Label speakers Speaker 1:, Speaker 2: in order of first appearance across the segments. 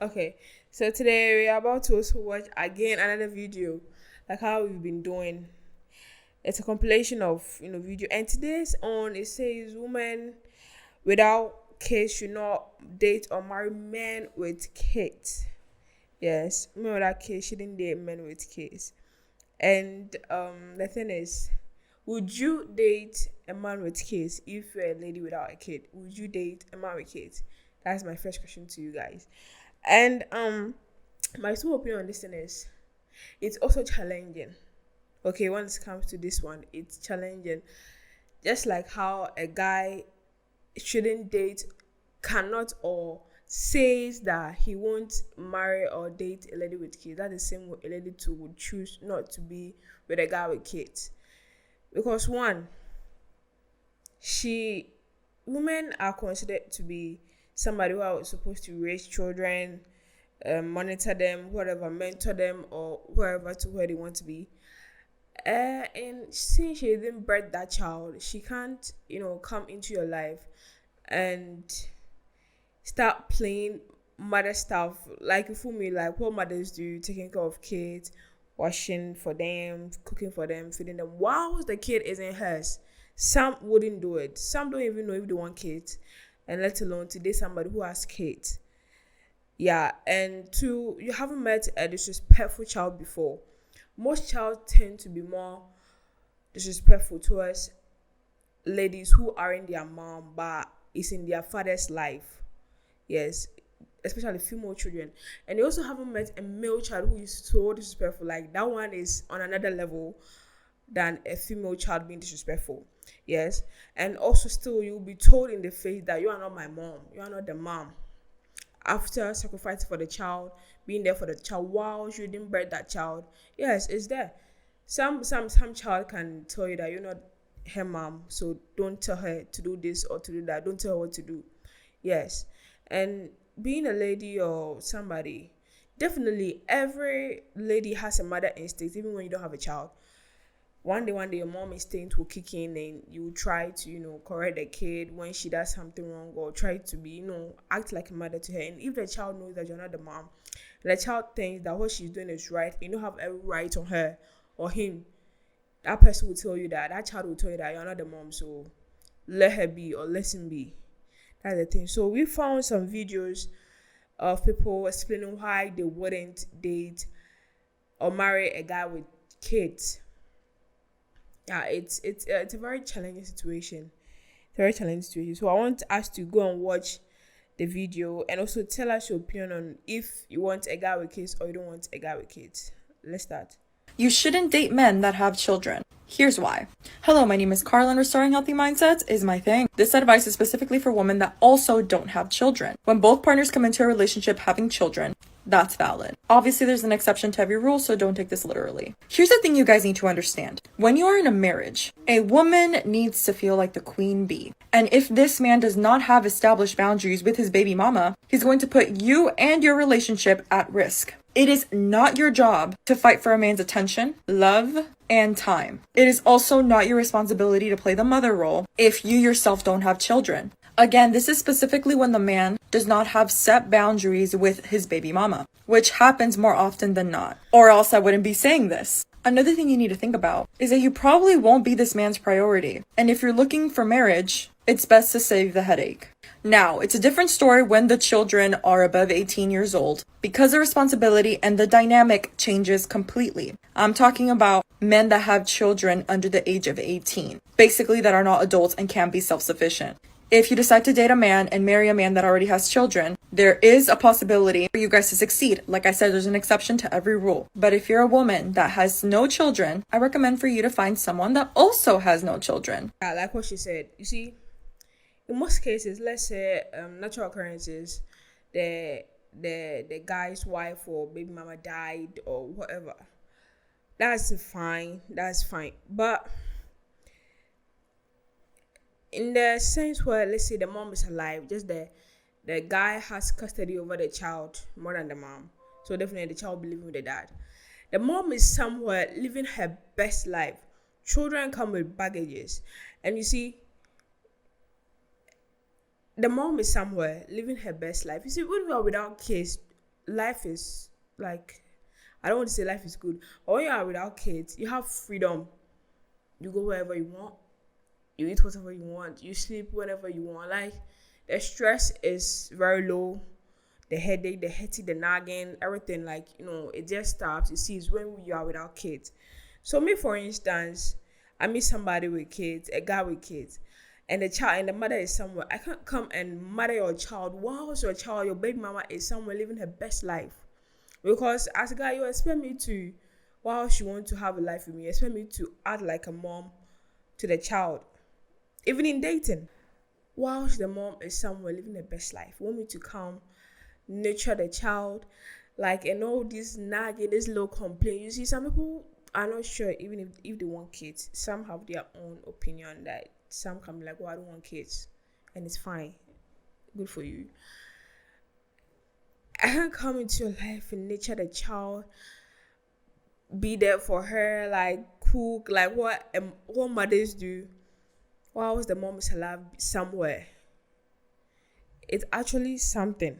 Speaker 1: Okay, so today we are about to also watch again another video, like how we've been doing. It's a compilation of video, and today's on it says women without kids should not date or marry men with kids. Yes, women without kids shouldn't date men with kids. And the thing is, would you date a man with kids if you're a lady without a kid? Would you date a man with kids? That's my first question to you guys. And my small opinion on this thing is it's also challenging. Okay, when it comes to this one, it's challenging. Just like how a guy shouldn't date, cannot, or says that he won't marry or date a lady with kids. That's the same way a lady too would choose not to be with a guy with kids. Because one, women are considered to be somebody who are supposed to raise children, monitor them, whatever, mentor them, or wherever to where they want to be. And since she didn't birth that child, she can't, come into your life and start playing mother stuff. Like, you feel me? Like what mothers do, taking care of kids, washing for them, cooking for them, feeding them, whilst the kid isn't hers. Some wouldn't do it. Some don't even know if they want kids, and let alone to date somebody who has kids. Yeah, and two, you haven't met a disrespectful child before. Most child tend to be more disrespectful towards ladies who aren't their mom but is in their father's life. Yes, especially female children. And you also haven't met a male child who is so disrespectful. Like, that one is on another level than a female child being disrespectful. Yes. And also still you'll be told in the face that you are not my mom. You are not the mom. After sacrificing for the child, being there for the child while you didn't birth that child. Yes, it's there. Some child can tell you that you're not her mom, so don't tell her to do this or to do that. Don't tell her what to do. Yes. And being a lady or somebody, definitely every lady has a mother instinct, even when you don't have a child. One day your mom instinct will kick in and you try to, correct the kid when she does something wrong, or try to be, act like a mother to her. And if the child knows that you're not the mom, the child thinks that what she's doing is right, you don't have every right on her or him, that person will tell you that child will tell you that you're not the mom, so let her be or let him be. That's the thing. So we found some videos of people explaining why they wouldn't date or marry a guy with kids. Yeah, it's a very challenging situation. It's a very challenging situation. So I want us to go and watch the video and also tell us your opinion on if you want a guy with kids or you don't want a guy with kids. Let's start.
Speaker 2: You shouldn't date men that have children. Here's why. Hello, my name is Carla, and restoring healthy mindsets is my thing. This advice is specifically for women that also don't have children. When both partners come into a relationship having children, that's valid. Obviously, there's an exception to every rule, so don't take this literally. Here's the thing you guys need to understand. When you are in a marriage, a woman needs to feel like the queen bee. And if this man does not have established boundaries with his baby mama, he's going to put you and your relationship at risk. It is not your job to fight for a man's attention, love, and time. It is also not your responsibility to play the mother role if you yourself don't have children. Again, this is specifically when the man does not have set boundaries with his baby mama, which happens more often than not. Or else I wouldn't be saying this. Another thing you need to think about is that you probably won't be this man's priority. And if you're looking for marriage, it's best to save the headache. Now, it's a different story when the children are above 18 years old, because the responsibility and the dynamic changes completely. I'm talking about men that have children under the age of 18, basically that are not adults and can be self-sufficient. If you decide to date a man and marry a man that already has children, there is a possibility for you guys to succeed. Like I said, there's an exception to every rule. But if you're a woman that has no children, I recommend for you to find someone that also has no children.
Speaker 1: Yeah, like what she said. You see, in most cases, let's say natural occurrences, the guy's wife or baby mama died or whatever. That's fine. But in the sense where, let's say, the mom is alive, just the guy has custody over the child more than the mom, so definitely the child will be living with the dad. The mom is somewhere living her best life. Children come with baggages, and you see, the mom is somewhere living her best life. You see, when we are without kids, life is like, I don't want to say life is good, but when you are without kids, you have freedom. You go wherever you want, you eat whatever you want, you sleep whenever you want. Like, the stress is very low, the headache, the headache, the nagging, everything, like, it just stops. You see, it's when you are without kids. So me, for instance, I meet somebody with kids, a guy with kids, and the child and the mother is somewhere. I can't come and mother your child whilst your child, your baby mama, is somewhere living her best life. Because as a guy, you expect me to, while she wants to have a life with me, you expect me to act like a mom to the child. Even in dating, whilst the mom is somewhere living her best life, you want me to come, nurture the child, like, and all this nagging, this little complaint. You see, some people are not sure, even if they want kids. Some have their own opinion, that some can be like, I don't want kids, and it's fine, good for you. I can come into your life and nurture the child, be there for her, like cook, like what mothers do, whilst the mom is alive somewhere. It's actually something.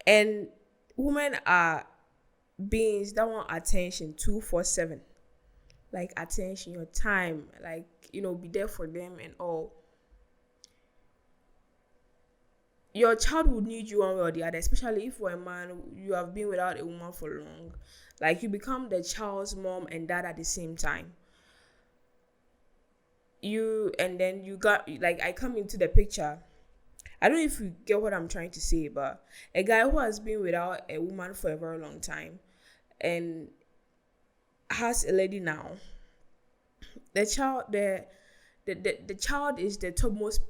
Speaker 1: And women are beings that want attention 2/7. Like, attention, your time, like, be there for them and all. Your child would need you one way or the other, especially if you're a man, you have been without a woman for long. Like, you become the child's mom and dad at the same time. And then you got, like, I come into the picture. I don't know if you get what I'm trying to say, but a guy who has been without a woman for a very long time and has a lady now, the child is the topmost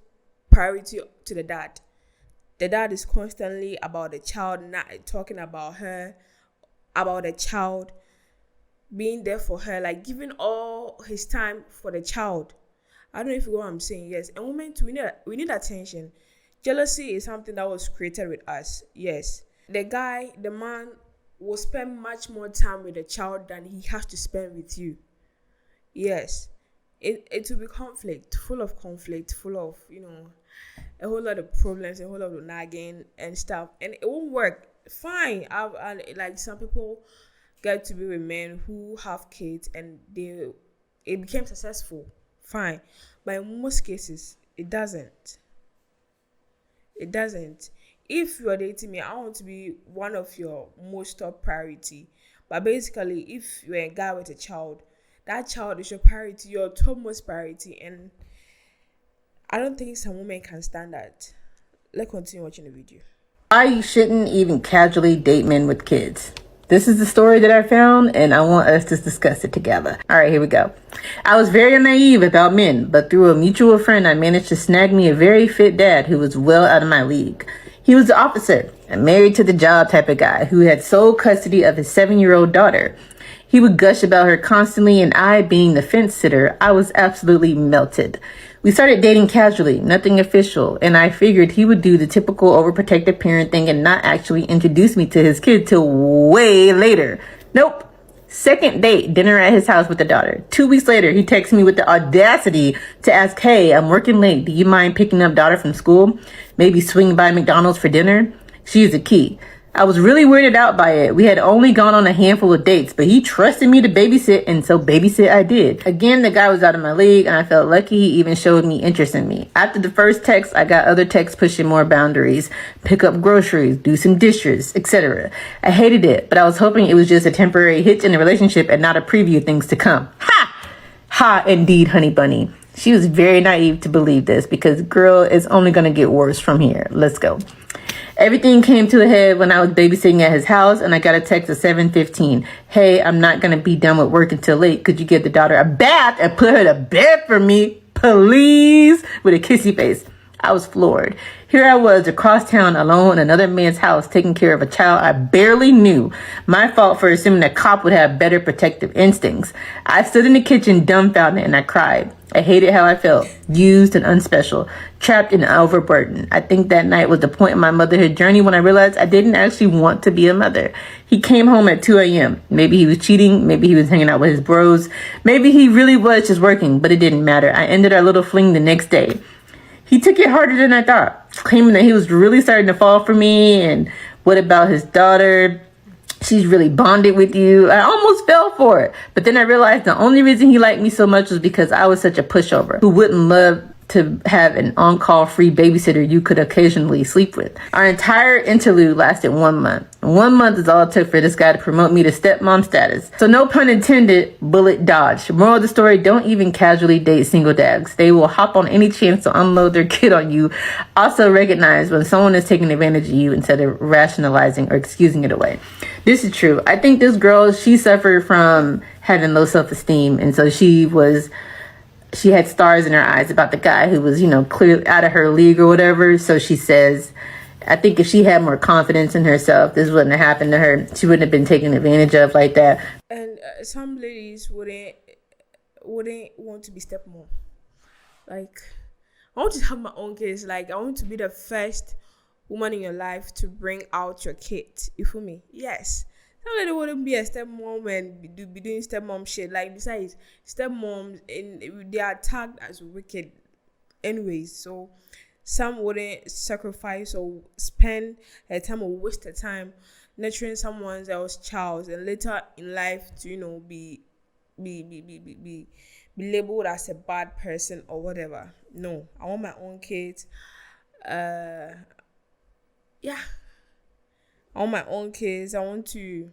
Speaker 1: priority to the dad. The dad is constantly about the child, not talking about her, about the child, being there for her, like giving all his time for the child. I don't know if you know what I'm saying. Yes, and women too, we need attention. Jealousy is something that was created with us. Yes, the man will spend much more time with the child than he has to spend with you. Yes, it will be full of conflict, full of a whole lot of problems, a whole lot of nagging and stuff, and it won't work. Fine, like, some people get to be with men who have kids and it became successful. Fine, but in most cases, it doesn't. It doesn't. If you're dating me, I want to be one of your most top priority. But basically, if you're a guy with a child, that child is your priority, your topmost priority, and I don't think some women can stand that. Let's continue watching the video.
Speaker 3: Why you shouldn't even casually date men with kids. This is the story that I found, and I want us to discuss it together. All right, here we go. I was very naive about men, but through a mutual friend, I managed to snag me a very fit dad who was well out of my league. He was the opposite, a married to the job type of guy who had sole custody of his 7-year-old daughter. He would gush about her constantly, and I, being the fence sitter, I was absolutely melted. We started dating casually, nothing official, and I figured he would do the typical overprotective parent thing and not actually introduce me to his kid till way later. Nope. Second date, dinner at his house with the daughter. 2 weeks later, he texts me with the audacity to ask, "Hey, I'm working late. Do you mind picking up daughter from school? Maybe swing by McDonald's for dinner?" She is a key. I was really weirded out by it. We had only gone on a handful of dates, but he trusted me to babysit, and so babysit I did. Again, the guy was out of my league, and I felt lucky he even showed me interest in me. After the first text, I got other texts pushing more boundaries. Pick up groceries, do some dishes, etc. I hated it, but I was hoping it was just a temporary hitch in the relationship and not a preview of things to come. Ha! Ha, indeed, honey bunny. She was very naive to believe this, because girl, it's only gonna get worse from here. Let's go. Everything came to a head when I was babysitting at his house, and I got a text at 7:15. "Hey, I'm not going to be done with work until late. Could you get the daughter a bath and put her to bed for me, please?" With a kissy face. I was floored. Here I was across town alone in another man's house taking care of a child I barely knew. My fault for assuming a cop would have better protective instincts. I stood in the kitchen dumbfounded and I cried. I hated how I felt, used and unspecial, trapped and overburdened. I think that night was the point in my motherhood journey when I realized I didn't actually want to be a mother. He came home at 2 a.m. Maybe he was cheating. Maybe he was hanging out with his bros. Maybe he really was just working, but it didn't matter. I ended our little fling the next day. He took it harder than I thought, claiming that he was really starting to fall for me and What about his daughter? She's really bonded with you. I almost fell for it. But then I realized the only reason he liked me so much was because I was such a pushover who wouldn't love to have an on-call free babysitter you could occasionally sleep with. Our entire interlude lasted 1 month. 1 month is all it took for this guy to promote me to stepmom status. So no pun intended, bullet dodged. Moral of the story, don't even casually date single dads. They will hop on any chance to unload their kid on you. Also recognize when someone is taking advantage of you instead of rationalizing or excusing it away. This is true. I think this girl, she suffered from having low self-esteem. And so she had stars in her eyes about the guy who was, clearly out of her league or whatever. So she says, I think if she had more confidence in herself, this wouldn't have happened to her. She wouldn't have been taken advantage of like that.
Speaker 1: And some ladies wouldn't want to be stepmom. Like, I want to have my own kids. Like, I want to be the first woman in your life to bring out your kid. You feel me? Yes. Some lady wouldn't be a stepmom and be doing stepmom shit. Like, besides, stepmoms, they are tagged as wicked anyways. So some wouldn't sacrifice or spend their time or waste their time nurturing someone else's child, and later in life to be labeled as a bad person or whatever. No, I want my own kids. Yeah, I want my own kids. I want to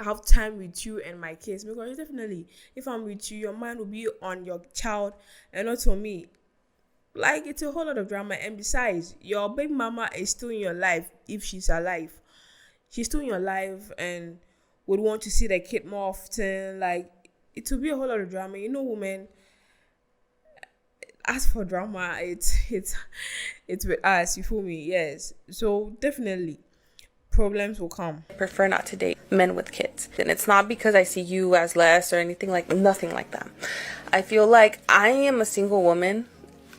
Speaker 1: have time with you and my kids, because definitely if I'm with you, your mind will be on your child and not on me. Like, it's a whole lot of drama. And besides, your baby mama is still in your life. If she's alive, she's still in your life and would want to see the kid more often. Like, it will be a whole lot of drama. Women, as for drama, it's with us, you feel me? Yes. So definitely problems will come.
Speaker 2: I prefer not to date men with kids. And it's not because I see you as less or anything, like nothing like that. I feel like I am a single woman.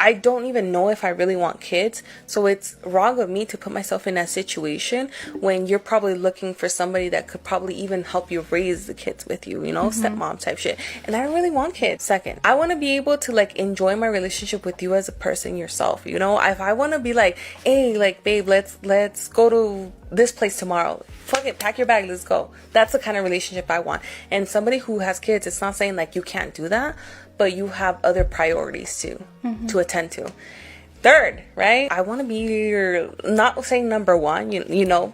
Speaker 2: I don't even know if I really want kids. So it's wrong of me to put myself in that situation when you're probably looking for somebody that could probably even help you raise the kids with you, stepmom type shit. And I don't really want kids. Second, I want to be able to enjoy my relationship with you as a person yourself. If I want to be like, hey, babe, let's go to this place tomorrow. Fuck it, pack your bag, let's go. That's the kind of relationship I want. And somebody who has kids, it's not saying you can't do that, but you have other priorities too to attend to. Third, right? I want to be your, not saying number one,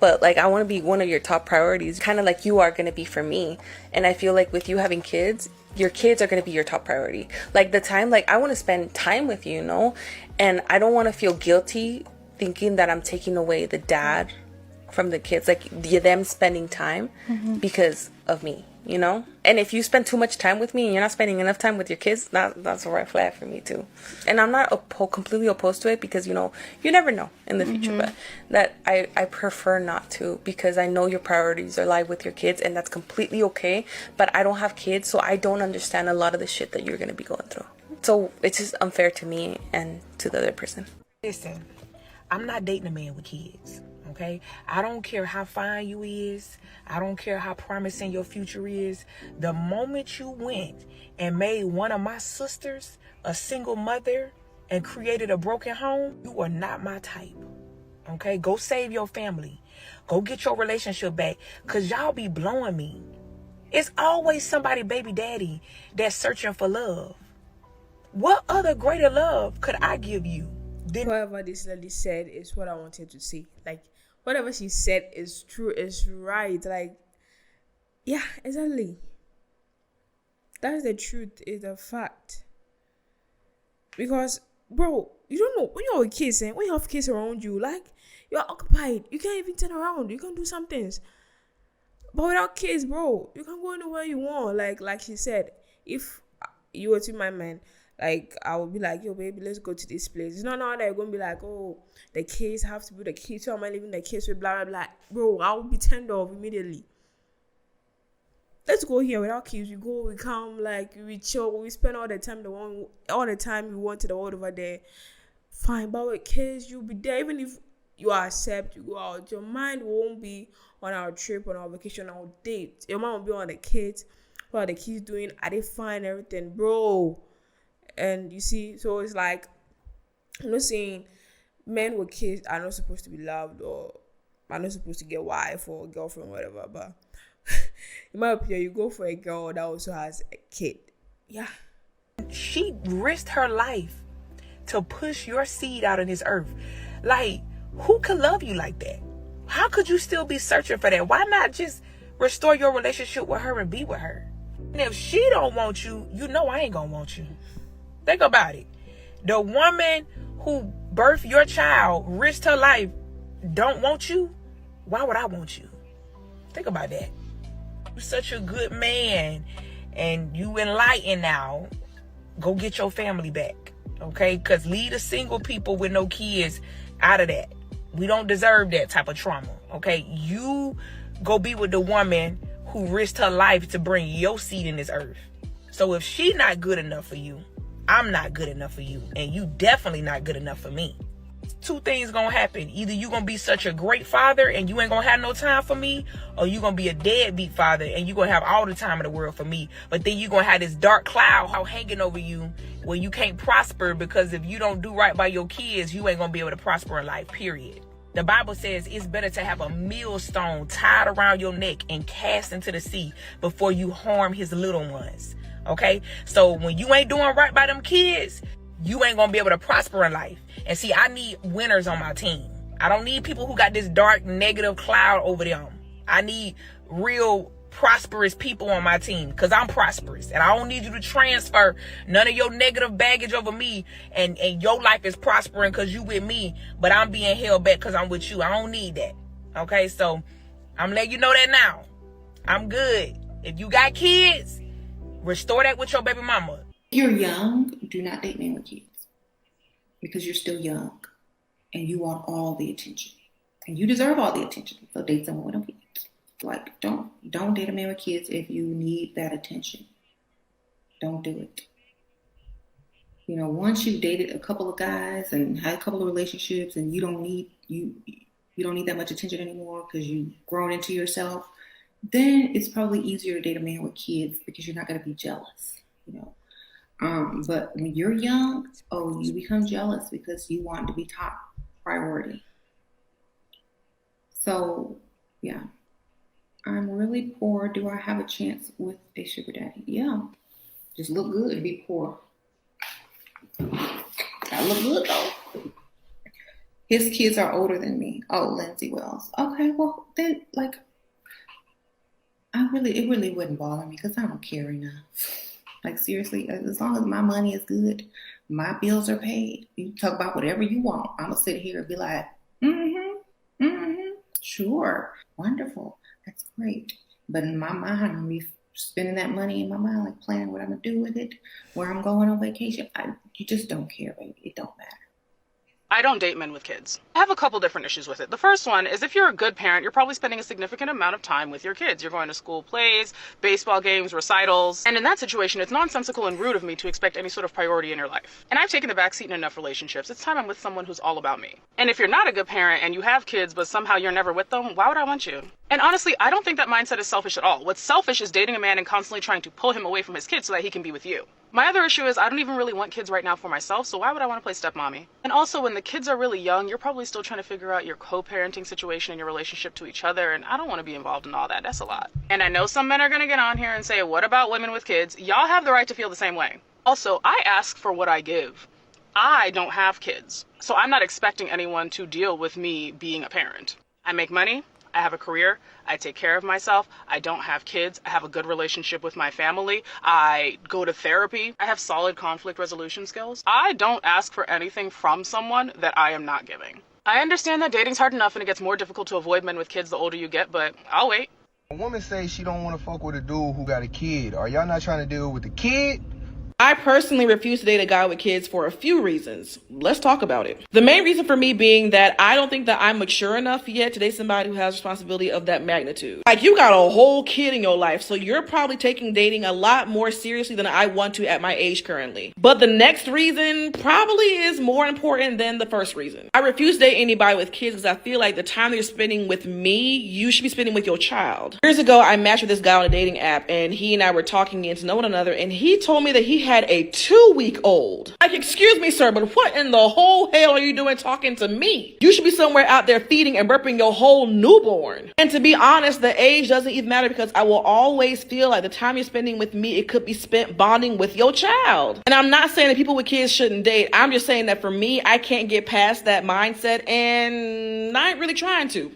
Speaker 2: but I want to be one of your top priorities, kind of like you are going to be for me. And I feel like with you having kids, your kids are going to be your top priority. The time, I want to spend time with you, and I don't want to feel guilty thinking that I'm taking away the dad from the kids, them spending time because of me. And if you spend too much time with me and you're not spending enough time with your kids, that's a red flag for me too. And I'm not completely opposed to it, because you never know in the future, but that I prefer not to, because I know your priorities are live with your kids, and that's completely okay. But I don't have kids, so I don't understand a lot of the shit that you're gonna be going through. So it's just unfair to me and to the other person.
Speaker 4: Listen, I'm not dating a man with kids. Okay, I don't care how fine you is. I don't care how promising your future is. The moment you went and made one of my sisters a single mother and created a broken home, you are not my type. Okay, go save your family. Go get your relationship back, because y'all be blowing me. It's always somebody baby daddy that's searching for love. What other greater love could I give you?
Speaker 1: Whatever this lady said is what I wanted to say. Whatever she said is true, is right. Yeah, exactly. That's the truth, is the fact. Because, bro, you don't know, when you're with kids, when you have kids around you, you're occupied. You can't even turn around. You can do some things. But without kids, bro, you can go anywhere you want. Like she said, if you were to my man, I would be like, yo, baby, let's go to this place. It's not now that you're going to be like, oh, the kids have to be the kids. So am I leaving the kids with blah, blah, blah. Bro, I will be turned off immediately. Let's go here without kids. We go, we come, we chill. We spend all the time we want to the world over there. Fine, but with kids, you'll be there. Even if you accept, you go out, your mind won't be on our trip, on our vacation, on our date. Your mind will be on the kids. What are the kids doing? Are they fine? Everything, bro. And you see, so it's I'm not saying men with kids are not supposed to be loved or I'm not supposed to get wife or girlfriend, whatever. But in my opinion, you go for a girl that also has a kid. Yeah.
Speaker 4: She risked her life to push your seed out in this earth. Like, who could love you like that? How could you still be searching for that? Why not just restore your relationship with her and be with her? And if she don't want you, you know I ain't gonna want you. Think about it. The woman who birthed your child, risked her life, don't want you. Why would I want you? Think about that. You're such a good man and you enlightened now. Go get your family back. Okay? Because leave the single people with no kids out of that. We don't deserve that type of trauma. Okay? You go be with the woman who risked her life to bring your seed in this earth. So if she not good enough for you, I'm not good enough for you. And you definitely not good enough for me. Two things gonna happen. Either you gonna be such a great father and you ain't gonna have no time for me, or you gonna be a deadbeat father and you gonna have all the time in the world for me. But then you gonna have this dark cloud hanging over you where you can't prosper, because if you don't do right by your kids, you ain't gonna be able to prosper in life, period. The Bible says it's better to have a millstone tied around your neck and cast into the sea before you harm his little ones. Okay? So when you ain't doing right by them kids, you ain't gonna be able to prosper in life. And see, I need winners on my team. I don't need people who got this dark negative cloud over them. I need real prosperous people on my team, because I'm prosperous. And I don't need you to transfer none of your negative baggage over me, and your life is prospering because you with me, but I'm being held back because I'm with you. I don't need that. Okay, so I'm letting you know that now. I'm good. If you got kids, restore that with your baby mama.
Speaker 5: If you're young, do not date men with kids, because you're still young and you want all the attention, and you deserve all the attention. So date someone with no kids. Like, don't date a man with kids if you need that attention. Don't do it. You know, once you've dated a couple of guys and had a couple of relationships, and you don't need that much attention anymore because you've grown into yourself, then it's probably easier to date a man with kids because you're not going to be jealous. You know, but when you're young, you become jealous because you want to be top priority. So, yeah. I'm really poor. Do I have a chance with a sugar daddy? Yeah. Just look good and be poor. Gotta look good though. His kids are older than me. Oh, Lindsay Wells. Okay, well then, like, it really wouldn't bother me because I don't care enough. Like, seriously, as long as my money is good, my bills are paid, you talk about whatever you want. I'm gonna sit here and be like, sure, wonderful. That's great. But in my mind, I'm gonna be spending that money in my mind, like planning what I'm gonna do with it, where I'm going on vacation. You just don't care, baby. It don't matter.
Speaker 6: I don't date men with kids. I have a couple different issues with it. The first one is, if you're a good parent, you're probably spending a significant amount of time with your kids. You're going to school plays, baseball games, recitals. And in that situation, it's nonsensical and rude of me to expect any sort of priority in your life. And I've taken the backseat in enough relationships. It's time I'm with someone who's all about me. And if you're not a good parent and you have kids, but somehow you're never with them, why would I want you? And honestly, I don't think that mindset is selfish at all. What's selfish is dating a man and constantly trying to pull him away from his kids so that he can be with you. My other issue is I don't even really want kids right now for myself, so why would I want to play stepmommy? And also, when the kids are really young, you're probably still trying to figure out your co-parenting situation and your relationship to each other, and I don't want to be involved in all that. That's a lot. And I know some men are going to get on here and say, what about women with kids? Y'all have the right to feel the same way. Also, I ask for what I give. I don't have kids, so I'm not expecting anyone to deal with me being a parent. I make money. I have a career, I take care of myself, I don't have kids, I have a good relationship with my family, I go to therapy, I have solid conflict resolution skills. I don't ask for anything from someone that I am not giving. I understand that dating's hard enough and it gets more difficult to avoid men with kids the older you get, but I'll wait.
Speaker 7: A woman says she don't want to fuck with a dude who got a kid. Are y'all not trying to deal with the kid?
Speaker 8: I personally refuse to date a guy with kids for a few reasons. Let's talk about it. The main reason for me being that I don't think that I'm mature enough yet to date somebody who has responsibility of that magnitude. Like, you got a whole kid in your life, so you're probably taking dating a lot more seriously than I want to at my age currently. But the next reason probably is more important than the first reason. I refuse to date anybody with kids because I feel like the time that you're spending with me, you should be spending with your child. Years ago, I matched with this guy on a dating app, and he and I were talking, getting to know one another, and he told me that he had had a 2-week-old. Like, excuse me, sir, but what in the whole hell are you doing talking to me? You should be somewhere out there feeding and burping your whole newborn. And to be honest, the age doesn't even matter, because I will always feel like the time you're spending with me, it could be spent bonding with your child. And I'm not saying that people with kids shouldn't date. I'm just saying that for me, I can't get past that mindset, and I ain't really trying to.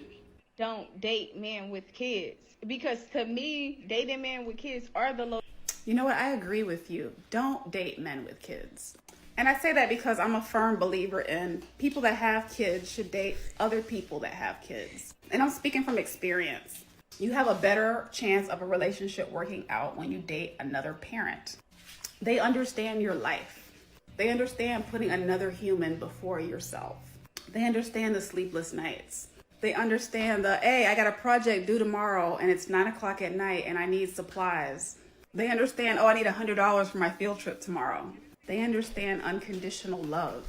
Speaker 9: Don't date men with kids, because to me, dating men with kids are the low.
Speaker 10: You know what? I agree with you. Don't date men with kids. And I say that because I'm a firm believer in people that have kids should date other people that have kids. And I'm speaking from experience. You have a better chance of a relationship working out when you date another parent. They understand your life. They understand putting another human before yourself. They understand the sleepless nights. They understand the, hey, I got a project due tomorrow and it's 9 o'clock at night and I need supplies. They understand, oh, I need $100 for my field trip tomorrow. They understand unconditional love.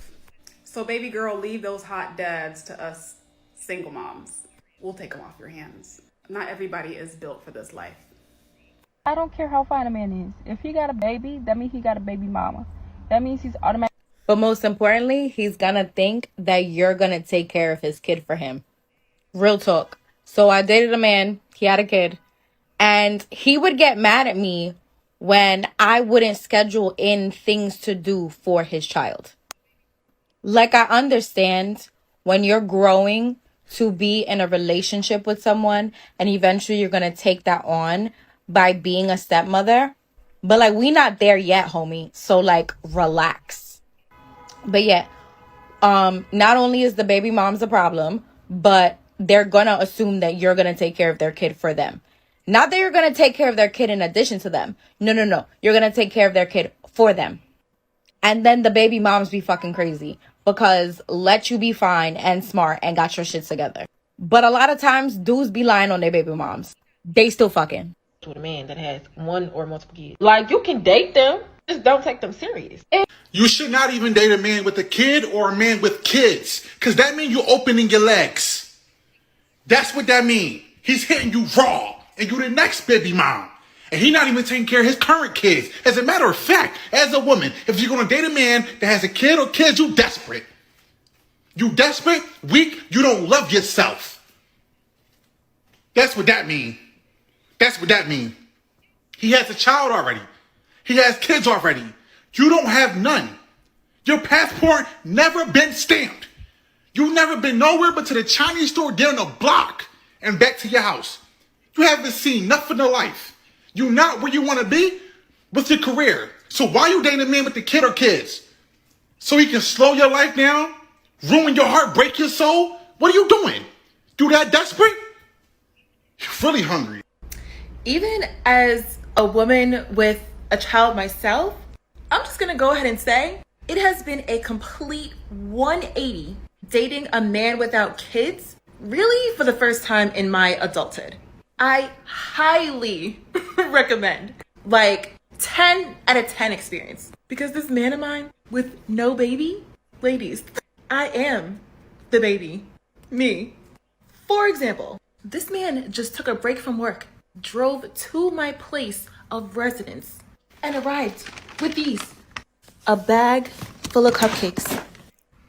Speaker 10: So baby girl, leave those hot dads to us single moms. We'll take them off your hands. Not everybody is built for this life.
Speaker 11: I don't care how fine a man is. If he got a baby, that means he got a baby mama. That means he's automatic.
Speaker 12: But most importantly, he's gonna think that you're gonna take care of his kid for him. Real talk. So I dated a man, he had a kid, and he would get mad at me when I wouldn't schedule in things to do for his child. Like, I understand when you're growing to be in a relationship with someone and eventually you're going to take that on by being a stepmother. But, like, we not there yet, homie. So, like, relax. But, yeah, not only is the baby mom's a problem, but they're going to assume that you're going to take care of their kid for them. Not that you're going to take care of their kid in addition to them. No. You're going to take care of their kid for them. And then the baby moms be fucking crazy because let you be fine and smart and got your shit together. But a lot of times, dudes be lying on their baby moms. They still fucking.
Speaker 13: With a man that has one or multiple kids. Like, you can date them, just don't take them serious.
Speaker 14: You should not even date a man with a kid or a man with kids, because that means you're opening your legs. That's what that means. He's hitting you raw, and you the next baby mom. And he not even taking care of his current kids. As a matter of fact, as a woman, if you're going to date a man that has a kid or kids, you desperate. You desperate, weak, you don't love yourself. That's what that means. That's what that means. He has a child already. He has kids already. You don't have none. Your passport never been stamped. You've never been nowhere but to the Chinese store down the block and back to your house. You haven't seen nothing in life. You're not where you want to be with your career. So why you dating a man with the kid or kids? So he can slow your life down? Ruin your heart? Break your soul? What are you doing? You that desperate? You're really hungry.
Speaker 2: Even as a woman with a child myself, I'm just going to go ahead and say it has been a complete 180 dating a man without kids, really for the first time in my adulthood. I highly recommend, like 10 out of 10 experience, because this man of mine with no baby, ladies, I am the baby, me. For example, this man just took a break from work, drove to my place of residence, and arrived with these, a bag full of cupcakes.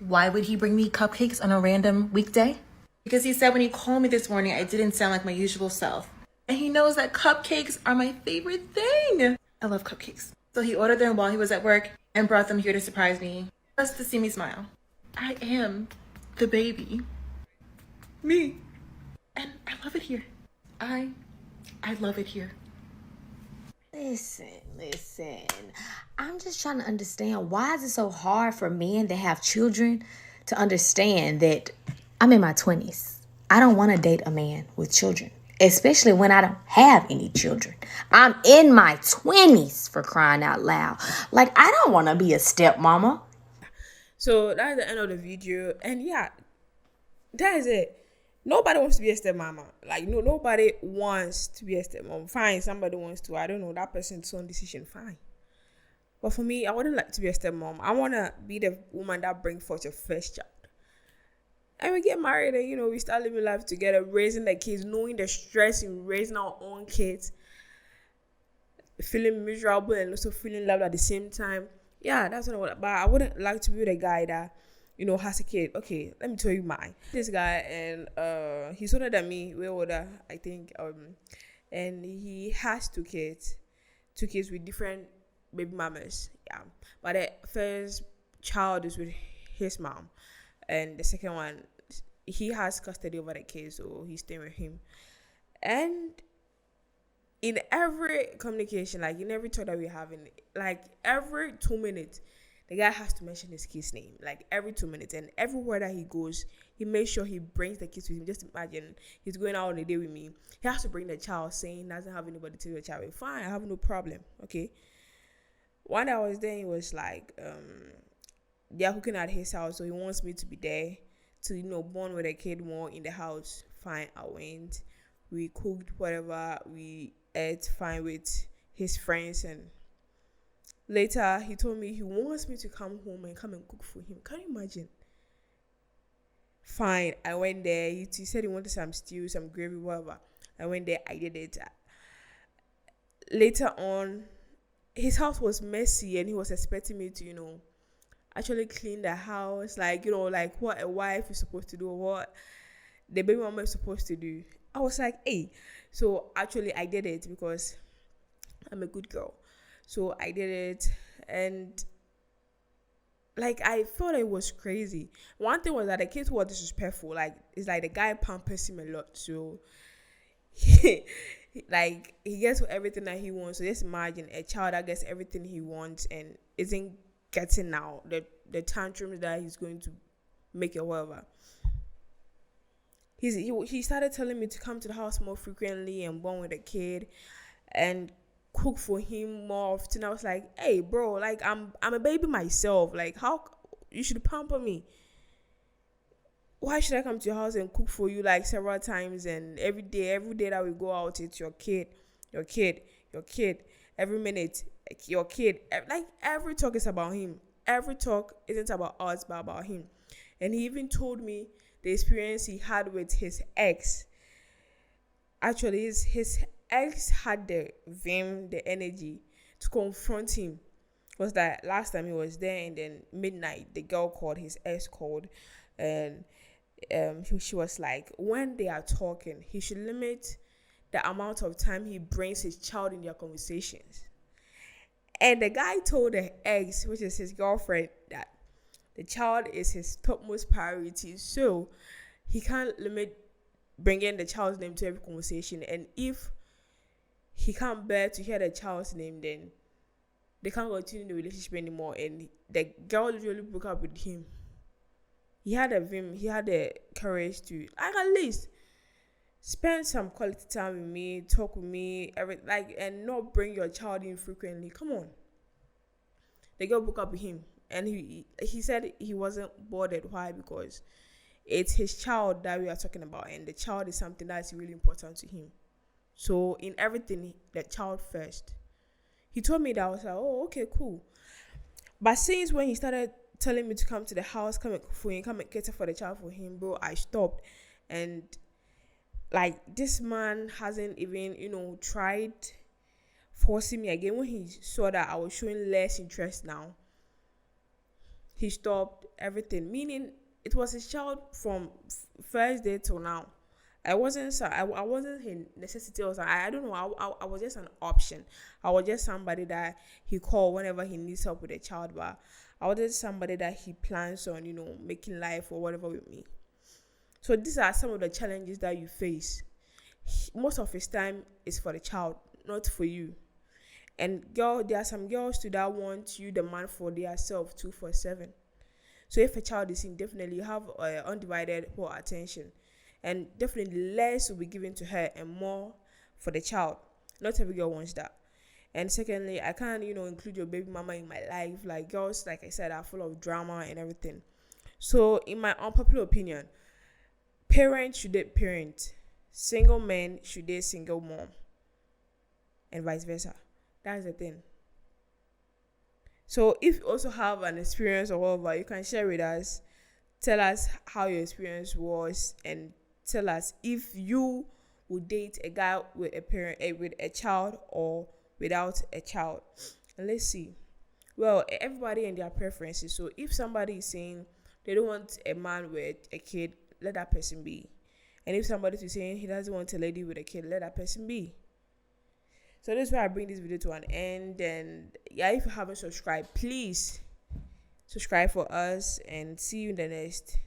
Speaker 2: Why would he bring me cupcakes on a random weekday? Because he said when he called me this morning, I didn't sound like my usual self. And he knows that cupcakes are my favorite thing. I love cupcakes. So he ordered them while he was at work and brought them here to surprise me, just to see me smile. I am the baby. Me. And I love it here. I love it here.
Speaker 15: Listen. I'm just trying to understand, why is it so hard for men that have children to understand that I'm in my 20s. I don't want to date a man with children, especially when I don't have any children. I'm in my 20s, for crying out loud. Like, I don't want to be a stepmama.
Speaker 1: So that's the end of the video. And yeah, that is it. Nobody wants to be a stepmama. Like, no, nobody wants to be a stepmom. Fine, somebody wants to. I don't know, that person's own decision. Fine. But for me, I wouldn't like to be a stepmom. I want to be the woman that brings forth your first child. And we get married and, we start living life together, raising the kids, knowing the stress in raising our own kids. feeling miserable and also feeling loved at the same time. Yeah, that's what I would. But I wouldn't like to be with a guy that, has a kid. Okay, let me tell you mine. This guy, and he's older than me, way older, I think. And he has two kids with different baby mamas. Yeah, but the first child is with his mom, and the second one, he has custody over the kids, so he's staying with him. And in every communication, like in every talk that we're having, like every 2 minutes, the guy has to mention his kid's name. Like every 2 minutes, and everywhere that he goes, he makes sure he brings the kids with him. Just imagine he's going out on a day with me. He has to bring the child, saying he doesn't have anybody to the child with. Fine, I have no problem. Okay. One day I was there, he was like, they are cooking at his house, so he wants me to be there to, bond with the kid more in the house. Fine, I went. We cooked whatever, we ate fine with his friends, and later he told me he wants me to come home and come and cook for him. Can you imagine? Fine, I went there. He said he wanted some stew, some gravy, whatever. I went there, I did it. Later on, his house was messy and he was expecting me to, actually clean the house, like, like what a wife is supposed to do, or what the baby mama is supposed to do. I was like, hey. So actually I did it because I'm a good girl. So I did it, and like I thought it was crazy. One thing was that the kids were disrespectful. Like it's like the guy pampers him a lot. So like he gets everything that he wants. So just imagine a child that gets everything he wants and isn't getting now the tantrums that he's going to make or whatever. He started telling me to come to the house more frequently and bond with the kid and cook for him more often. I was like, hey bro, like I'm a baby myself. Like how you should pamper me. Why should I come to your house and cook for you like several times, and every day that we go out, it's your kid, every minute, like, your kid. Like every talk is about him. Every talk isn't about us but about him. And he even told me the experience he had with his ex. Actually, his ex had the vim, the energy to confront him. Was that last time he was there, and then midnight the girl called, his ex called, and she was like, when they are talking, he should limit the amount of time he brings his child in their conversations. And the guy told the ex, which is his girlfriend, that the child is his topmost priority, so he can't limit bringing the child's name to every conversation. And if he can't bear to hear the child's name, then they can't continue the relationship anymore. And the girl literally broke up with him. He had the courage to, like, at least spend some quality time with me, talk with me, and not bring your child in frequently. Come on. The girl broke up with him. And he said he wasn't bothered. Why? Because it's his child that we are talking about, and the child is something that's really important to him. So in everything, the child first. He told me that. I was like, oh, okay, cool. But since when he started telling me to come to the house, come and cook for him, come and cater for the child for him, bro, I stopped. And like this man hasn't even, tried forcing me again. When he saw that I was showing less interest now, he stopped everything, meaning it was his child from first day till now. I wasn't his necessity or something. I don't know. I was just an option. I was just somebody that he called whenever he needs help with a child. But I was just somebody that he plans on, making life or whatever with me. So these are some of the challenges that you face. Most of his time is for the child, not for you. And there are some girls too that want you, the man, for their self 24/7. So if a child is in, definitely you have undivided whole attention, and definitely less will be given to her and more for the child. Not every girl wants that. And secondly, I can't include your baby mama in my life. Like girls, like I said, are full of drama and everything. So in my unpopular opinion, parents should date parent, single men should date single mom, and vice versa. That's the thing. So if you also have an experience or whatever, you can share with us. Tell us how your experience was, and tell us if you would date a guy with a parent, with a child, or without a child. And let's see. Well, everybody and their preferences. So if somebody is saying they don't want a man with a kid, let that person be. And if somebody is saying he doesn't want a lady with a kid, let that person be. So this is where I bring this video to an end. And yeah, if you haven't subscribed, please subscribe for us, and see you in the next